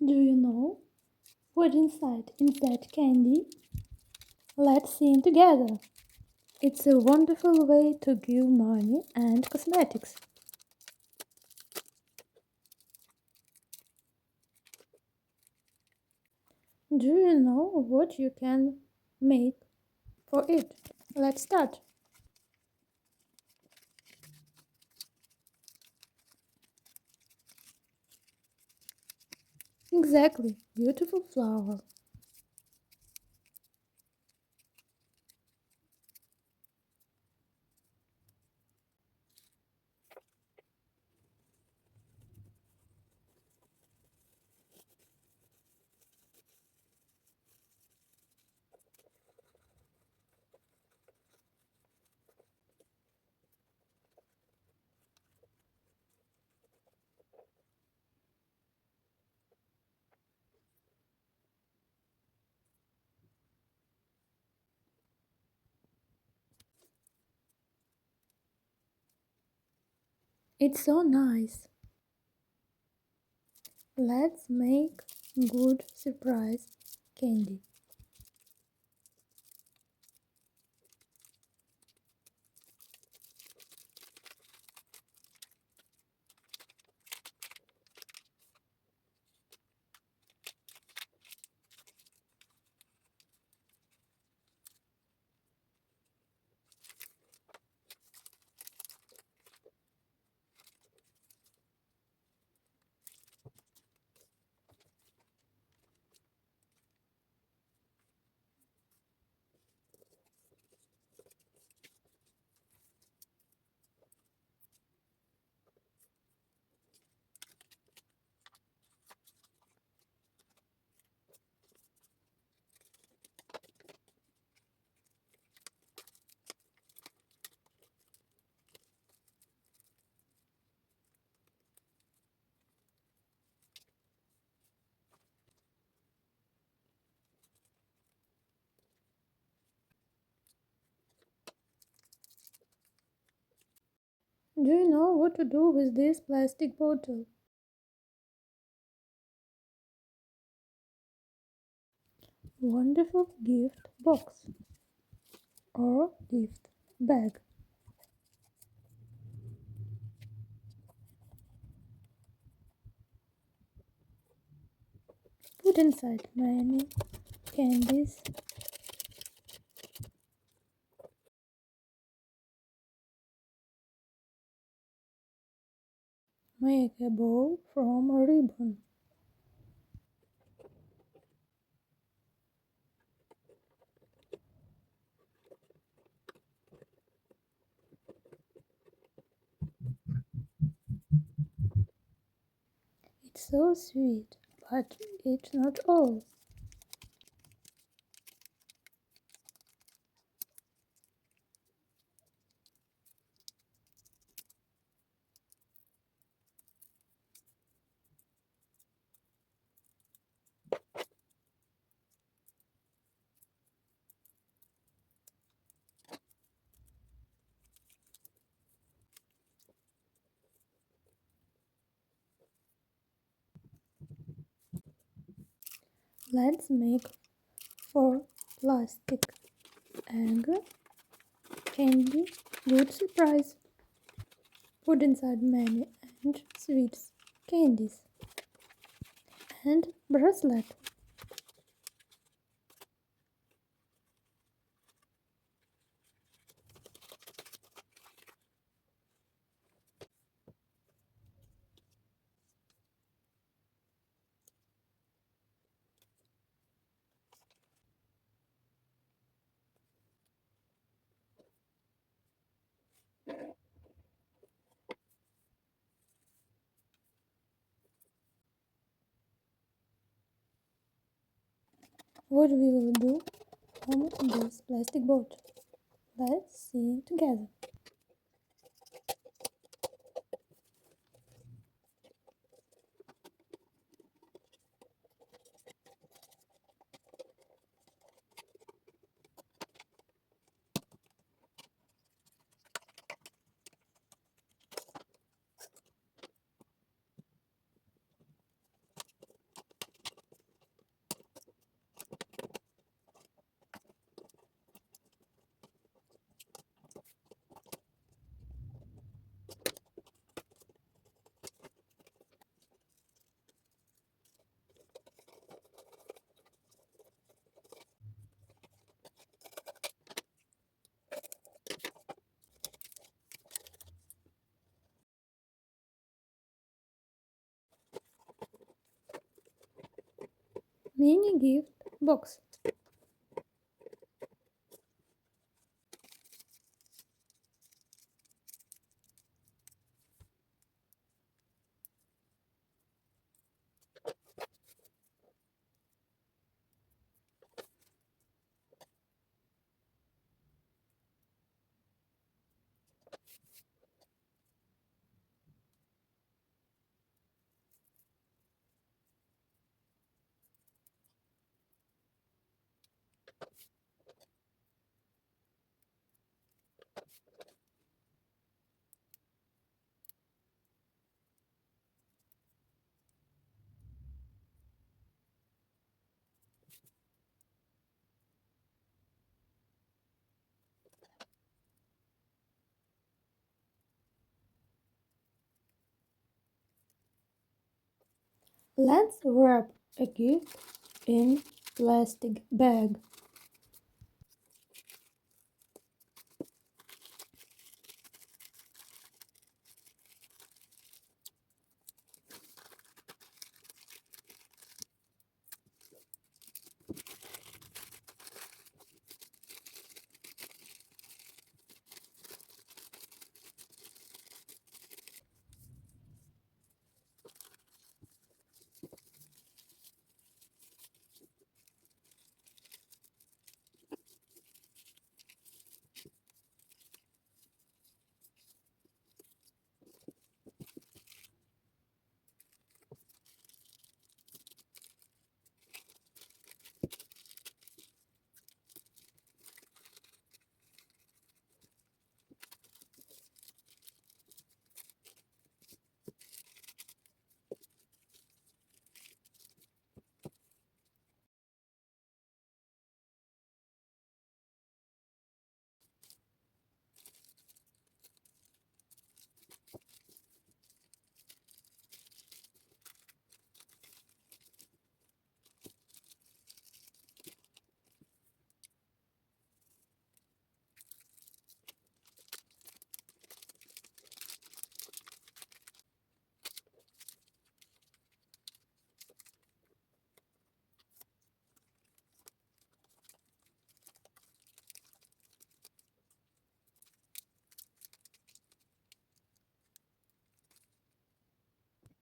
Do you know what's inside in that candy? Let's sing together. It's a wonderful way to give money and cosmetics. Do you know what you can make for it? Let's start. Exactly, beautiful flower. It's so nice. Let's make good surprise candy. Do you know what to do with this plastic bottle? Wonderful gift box or gift bag. Put inside many candies. Make a bow from a ribbon. It's so sweet, but it's not all. Let's make for plastic egg candy good surprise. Put inside many and sweets candies and bracelet. What we will do on this plastic boat? Let's see together. Mini gift box. Let's wrap a gift in plastic bag.